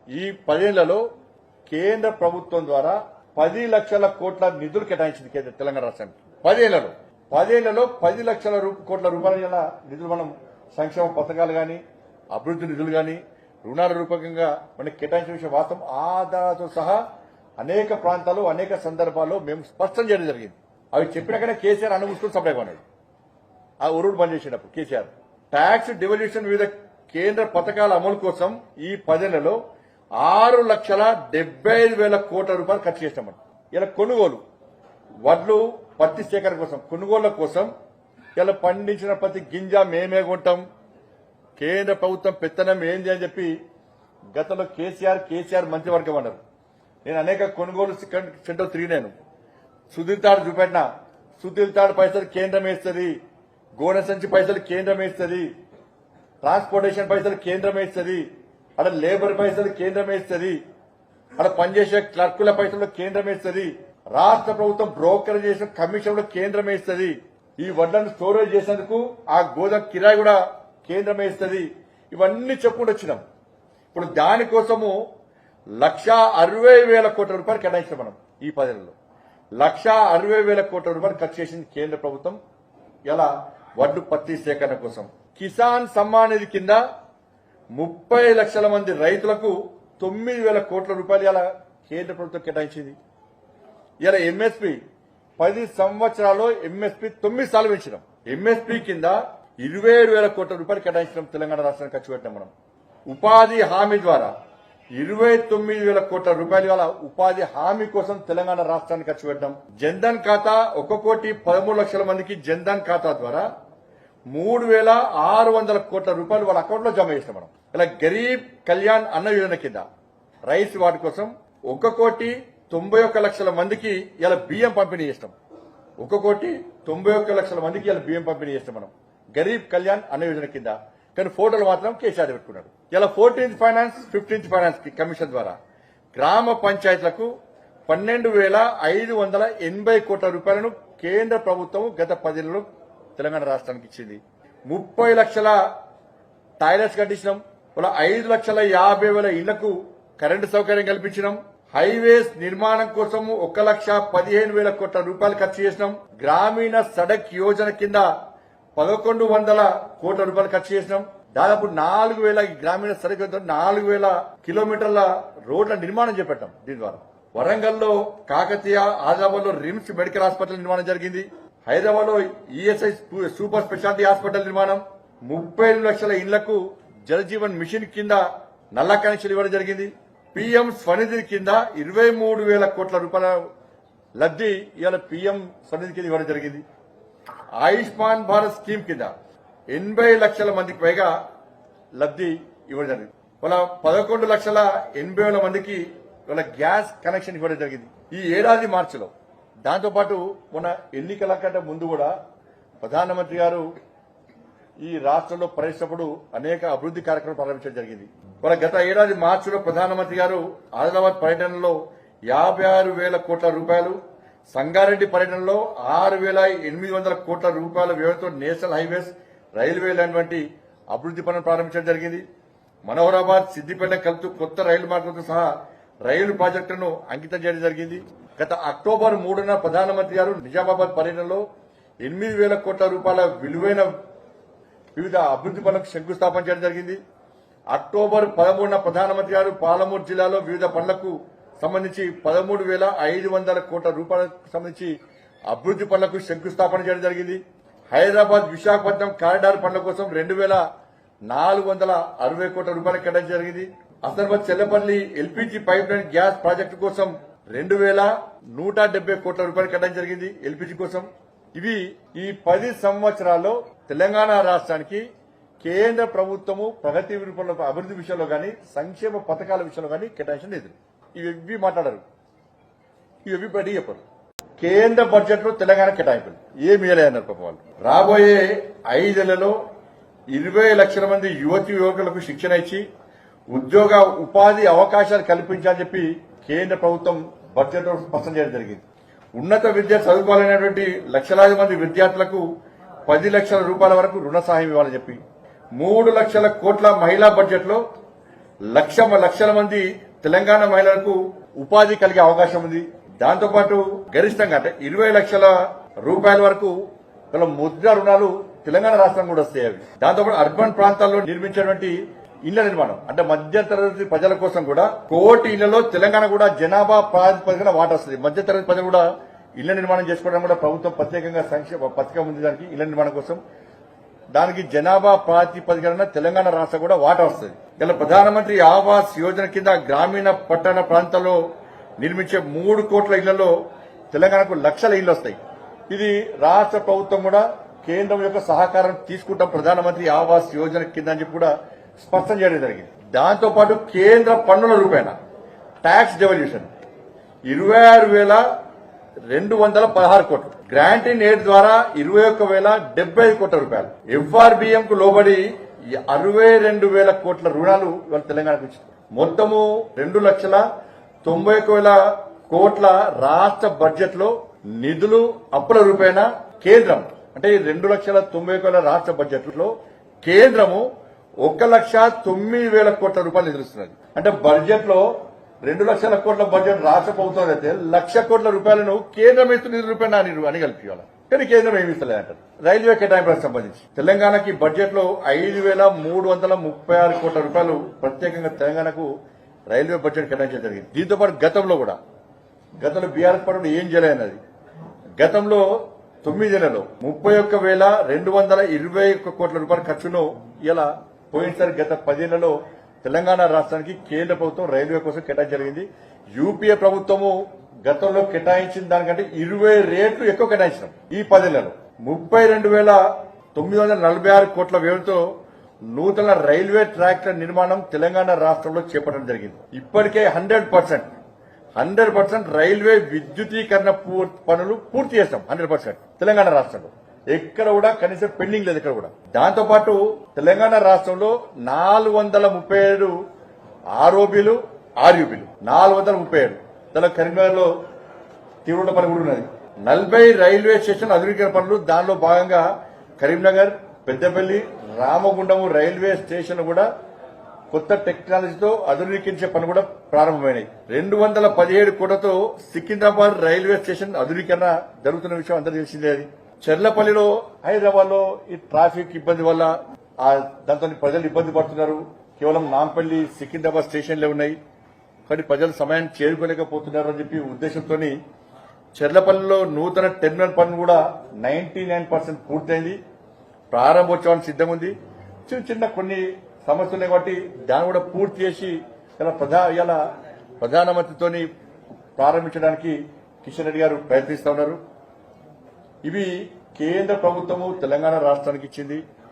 ఈ 10 ఏళ్లలో కేంద్ర ప్రభుత్వం ద్వారా 10 లక్షల కోట్ల నిధులు కేటాయించింది తెలంగాణ రాష్ట్రానికి. 10 ఏళ్లలో 10 లక్షల కోట్ల రూపాయల నిధులు మనం సంక్షేమ పథకాలు గాని అభివృద్ధి నిధులు గాని రుణాల రూపకంగా మనకి కేటాయించిన విషయం వాస్తవం. ఆధారాలతో సహా అనేక ప్రాంతాల్లో అనేక సందర్భాల్లో మేము స్పష్టం చేయడం జరిగింది. అవి చెప్పినాకనే కేసీఆర్ అనుమూసుకుని సప్లై కొన్నాడు. ఆ ఉరుడు బంద్ చేసేటప్పుడు కేసీఆర్ ట్యాక్స్ డివల్యూషన్ వివిధ కేంద్ర పథకాల అమలు కోసం ఈ 10 ఏళ్లలో 6,75,000 కోట్ల రూపాయలు ఖర్చు చేసినాం. ఇలా కొనుగోలు వడ్లు పత్తి సేకరణ కోసం కొనుగోళ్ల కోసం ఇలా పండించిన ప్రతి గింజ మేమే కొంటాం, కేంద్ర ప్రభుత్వం పెత్తనం ఏంది అని చెప్పి గతంలో కేసీఆర్ మంత్రివర్గం అన్నారు. నేను అనేక కొనుగోలు సెంటర్ తిరిగినాను. సుధీర్ తాడు చూపెట్టినా, సుధీర్ తాడు పైసలు కేంద్రం వేస్తుంది, గోనె సంచి పైసలు కేంద్రం వేస్తుంది, ట్రాన్స్పోర్టేషన్ పైసలు కేంద్రం వేస్తుంది, అక్కడ లేబర్ పైసలు కేంద్రం వేస్తుంది, అక్కడ పనిచేసే క్లర్కుల పైసలు కేంద్రం వేస్తుంది, రాష్ట్ర ప్రభుత్వం బ్రోకర్ చేసిన కమిషన్లో కేంద్రం వేస్తుంది, ఈ వడ్లను స్టోరేజ్ చేసేందుకు ఆ గోదాం కిరాయి కూడా కేంద్రం వేస్తుంది. ఇవన్నీ చెప్పుకుంటూ వచ్చినాం. ఇప్పుడు దానికోసము 1,60,000 కోట్ల రూపాయలు కేటాయించాం మనం. ఈ 10 ఏళ్లలో 1,60,000 కోట్ల రూపాయలు ఖర్చు చేసింది కేంద్ర ప్రభుత్వం ఎలా వడ్లు పత్తి సేకరణ కోసం. కిసాన్ సమ్మాన్ నిధి కింద 30 లక్షల మంది రైతులకు 9,000 కోట్ల రూపాయలు ఇలా కేంద్ర ప్రభుత్వం కేటాయించింది. ఇలా ఎంఎస్పీ 10 సంవత్సరాల్లో ఎంఎస్పీ 9 సార్లు పెంచినాం. ఎంఎస్పీ కింద 27,000 కోట్ల రూపాయలు కేటాయించడం తెలంగాణ రాష్ట్రానికి ఖర్చు పెట్టాం మనం. ఉపాధి హామీ ద్వారా 29,000 కోట్ల రూపాయలు గల ఉపాధి హామీ కోసం తెలంగాణ రాష్ట్రానికి ఖర్చు పెట్టాం. జన్ధన్ ఖాతా 1,13,00,000 మందికి జన్ధన్ ఖాతా ద్వారా 3,600 కోట్ల రూపాయలు వాళ్ళ అకౌంట్లో జమ చేసినాం మనం. ఇలా గరీబ్ కళ్యాణ్ అన్న యోజన కింద రైస్ వాటి కోసం 1,91,00,000 మందికి ఇలా బియ్యం పంపిణీ చేస్తాం. 1,91,00,000 మందికి ఇలా బియ్యం పంపిణీ చేస్తాం మనం గరీబ్ కళ్యాణ్ అన్న యోజన కింద. కానీ ఫోటోలు మాత్రం కేసీఆర్ పెట్టుకున్నాడు. ఇలా 14th finance 15th finance commission ద్వారా గ్రామ పంచాయతీలకు 12,580 కోట్ల రూపాయలను కేంద్ర ప్రభుత్వం గత 10 ఏళ్లలో తెలంగాణ రాష్ట్రానికి ఇచ్చింది. 30 లక్షల టాయిలెట్స్ కట్టించినాం. ఇలా 5,50,000 ఇళ్లకు కరెంటు సౌకర్యం కల్పించినాం. హైవేస్ నిర్మాణం కోసం 1,15,000 కోట్ల రూపాయలు ఖర్చు చేసినాం. గ్రామీణ సడక్ యోజన కింద 1,100 కోట్ల రూపాయలు ఖర్చు చేసినాం. దాదాపు 4,000 గ్రామీణ సడక్ 4,000 కిలోమీటర్ల రోడ్ల నిర్మాణం చేపట్టాం. దీని ద్వారా వరంగల్లో కాకతీయ, ఆదిలాబాద్ లో రిమ్స్ మెడికల్ హాస్పిటల్ నిర్మాణం జరిగింది. హైదరాబాద్ లో ఈఎస్ఐ సూపర్ స్పెషాలిటీ హాస్పిటల్ నిర్మాణం. 30 లక్షల ఇళ్లకు జలజీవన్ మిషన్ కింద నల్ల కనెక్షన్ ఇవ్వడం జరిగింది. పీఎం స్వనిధి కింద 23,000 కోట్ల రూపాయల లబ్ది ఇవాళ పీఎం స్వనిధి కింద ఇవ్వడం జరిగింది. ఆయుష్మాన్ భారత్ స్కీమ్ కింద 80 లక్షల మందికి పైగా లబ్ది ఇవ్వడం జరిగింది. వాళ్ళ 11,80,000 మందికి వాళ్ళ గ్యాస్ కనెక్షన్ ఇవ్వడం జరిగింది ఈ ఏడాది మార్చిలో. దాంతోపాటు మొన్న ఎన్నికల కంటే ముందు కూడా ప్రధానమంత్రి గారు ఈ రాష్ట్రంలో పర్యటించినప్పుడు అనేక అభివృద్ధి కార్యక్రమాలు ప్రారంభించడం జరిగింది. వాళ్ళ గత ఏడాది మార్చిలో ప్రధానమంత్రి గారు ఆదిలాబాద్ పర్యటనలో 56,000 కోట్ల రూపాయలు, సంగారెడ్డి పర్యటనలో 6,800 కోట్ల రూపాయల వ్యయంతో నేషనల్ హైవేస్, రైల్వే లాంటి అభివృద్ధి పనులు ప్రారంభించడం జరిగింది. మనోహరాబాద్, సిద్దిపేట కలుపుతూ కొత్త రైలు మార్గంతో సహా రైలు ప్రాజెక్టులను అంకితం చేయడం జరిగింది. గత అక్టోబర్ 3న ప్రధానమంత్రి గారు నిజామాబాద్ పర్యటనలో 8,000 కోట్ల రూపాయల విలువైన వివిధ అభివృద్ధి పనులకు శంకుస్థాపన చేయడం జరిగింది. అక్టోబర్ 13న ప్రధానమంత్రి గారు పాలమూరు జిల్లాలో వివిధ పనులకు సంబంధించి 13,500 కోట్ల రూపాయలకు సంబంధించి అభివృద్ధి పనులకు శంకుస్థాపన చేయడం జరిగింది. హైదరాబాద్ విశాఖపట్నం కారిడార్ పనుల కోసం 2,460 కోట్ల రూపాయలు కేటాయించడం జరిగింది. Hasanabad Chellapalli LPG pipe line gas project కోసం 2,170 కోట్ల రూపాయలు కేటాయించడం జరిగింది ఎల్పీజీ కోసం. ఇవి ఈ 10 సంవత్సరాల్లో తెలంగాణ రాష్ట్రానికి కేంద్ర ప్రభుత్వము ప్రగతి రూపంలో అభివృద్ధి విషయంలో గానీ సంక్షేమ పథకాల విషయంలో గానీ కేటాయించిన నిధులు. ఇవి మాట్లాడారు, ఇవి బయట చెప్పారు. కేంద్ర బడ్జెట్ లో తెలంగాణ కేటాయింపులు ఏమి ఇవ్వలేదన్నారు పాపం వాళ్ళు. రాబోయే 5 ఏళ్లలో 20 లక్షల మంది యువకులకు శిక్షణ ఇచ్చి ఉద్యోగ ఉపాధి అవకాశాలు కల్పించాలని చెప్పి కేంద్ర ప్రభుత్వం బడ్జెట్ లో స్పష్టం చేయడం జరిగింది. ఉన్నత విద్య చదువుకోవాలనేటువంటి లక్షలాది మంది విద్యార్థులకు 10 లక్షల రూపాయల వరకు రుణ సహాయం ఇవ్వాలని చెప్పి 3 లక్షల కోట్ల మహిళా బడ్జెట్ లో లక్షల మంది తెలంగాణ మహిళలకు ఉపాధి కలిగే అవకాశం ఉంది. దాంతోపాటు గరిష్టంగా అంటే 20 లక్షల రూపాయల వరకు గల ముద్ర రుణాలు తెలంగాణ రాష్ట్రం కూడా వస్తాయి. అవి దాంతోపాటు అర్బన్ ప్రాంతాల్లో నిర్మించినటువంటి ఇళ్ల నిర్మాణం అంటే మధ్యతరగతి ప్రజల కోసం కూడా 1 కోటి ఇళ్లలో తెలంగాణ కూడా జనాభా ప్రాతిపదికన వాటా వస్తుంది. మధ్యతరగతి ప్రజలు కూడా ఇళ్ల నిర్మాణం చేసుకోవడం కూడా ప్రభుత్వం ప్రత్యేకంగా సంక్షేమ పథకం ఉంది. దానికి ఇళ్ల నిర్మాణం కోసం దానికి జనాభా ప్రాతిపదికన తెలంగాణ రాష్ట్రం కూడా వాటా వస్తుంది. ఇలా ప్రధానమంత్రి ఆవాస్ యోజన కింద గ్రామీణ పట్టణ ప్రాంతాల్లో నిర్మించే 3 కోట్ల ఇళ్లలో తెలంగాణకు లక్షల ఇళ్లు వస్తాయి. ఇది రాష్ట్ర ప్రభుత్వం కూడా కేంద్రం యొక్క సహకారం తీసుకుంటాం ప్రధానమంత్రి ఆవాస్ యోజన కింద అని చెప్పి కూడా స్పష్టం చేయడం జరిగింది. దాంతోపాటు కేంద్ర పన్నుల రూపేణ ట్యాక్స్ డెవల్యూషన్ 26,216 కోట్లు, గ్రాంట్ ఇన్ ఎయిడ్ ద్వారా 21,075 కోట్ల రూపాయలు, ఎఫ్ఆర్బిఎం కు లోబడి 62,000 కోట్ల రుణాలు ఇవాళ తెలంగాణకు ఇచ్చింది. మొత్తము 2,91,000 కోట్ల రాష్ట్ర బడ్జెట్ లో నిధులు అప్పుల రూపేణ కేంద్రం అంటే 2,90,000 రాష్ట్ర బడ్జెట్ లో కేంద్రము 1,09,000 కోట్ల రూపాయలు నిధులుస్తున్నది. అంటే బడ్జెట్ లో 2 లక్షల కోట్ల బడ్జెట్ రాష్ట్ర ప్రభుత్వం అయితే 1,00,000 కోట్ల రూపాయలను కేంద్రం ఇస్తున్న నిధుల రూపాయలు అని కలిపియాలి. కానీ కేంద్రం ఏమి ఇస్తలేదంటారు. రైల్వే కేటాయింపులకు సంబంధించి తెలంగాణకి బడ్జెట్ లో 5,336 కోట్ల రూపాయలు ప్రత్యేకంగా తెలంగాణకు రైల్వే బడ్జెట్ కేటాయించడం జరిగింది. దీంతో పాటు గతంలో బీఆర్ఎస్ పార్టీ ఏం చేయలేదన్నది గతంలో 9 నెలల్లో 31,221 కోట్ల రూపాయల ఖర్చును ఇలా పోయినసారి గత 10 ఏళ్లలో తెలంగాణ రాష్ట్రానికి కేంద్ర ప్రభుత్వం రైల్వే కోసం కేటాయించడం జరిగింది. యూపీఏ ప్రభుత్వము గతంలో కేటాయించిన దానికంటే 20 రెట్లు ఎక్కువ కేటాయించినాం. ఈ 10 ఏళ్లలో 32,946 కోట్ల వ్యయంతో నూతన రైల్వే ట్రాక్ల నిర్మాణం తెలంగాణ రాష్ట్రంలో చేపట్టడం జరిగింది. ఇప్పటికే 100% రైల్వే విద్యుతీకరణ పనులు పూర్తి చేస్తాం. 100% తెలంగాణ రాష్ట్రంలో ఎక్కడ కూడా కనీసం పెండింగ్ లేదు ఎక్కడ కూడా. దాంతోపాటు తెలంగాణ రాష్ట్రంలో 437 ఆర్ఓబీలు ఆర్యూబీలు 437 కరీంనగర్ లో తీవ్ర పని కూడా ఉన్నది. 40 రైల్వే స్టేషన్ ఆధునీకరణ పనులు దానిలో భాగంగా కరీంనగర్, పెద్దపల్లి, రామగుండం రైల్వే స్టేషన్ కూడా కొత్త టెక్నాలజీతో ఆధునీకరించే పని కూడా ప్రారంభమైనాయి. 217 కోట్లతో సికింద్రాబాద్ రైల్వే స్టేషన్ ఆధునీకరణ జరుగుతున్న విషయం అందరికీ తెలిసిందే. అది చెర్లపల్లిలో హైదరాబాద్ లో ఈ ట్రాఫిక్ ఇబ్బంది వల్ల దాంతో ప్రజలు ఇబ్బంది పడుతున్నారు. కేవలం నాంపల్లి, సికింద్రాబాద్ స్టేషన్లే ఉన్నాయి. కానీ ప్రజలు సమయాన్ని చేరుకోలేకపోతున్నారు అని చెప్పి ఉద్దేశంతో చెర్లపల్లిలో నూతన టెర్మినల్ పని కూడా 99% పూర్తయింది. ప్రారంభోత్సవానికి సిద్ధంగా ఉంది. చిన్న కొన్ని సమస్యలు కాబట్టి దాన్ని కూడా పూర్తి చేసి ఇలా ప్రధానమంత్రితో ప్రారంభించడానికి కిషన్ రెడ్డి గారు ప్రయత్నిస్తా ఉన్నారు. ఇవి కేంద్ర ప్రభుత్వము తెలంగాణ రాష్ట్రానికి ఇచ్చింది.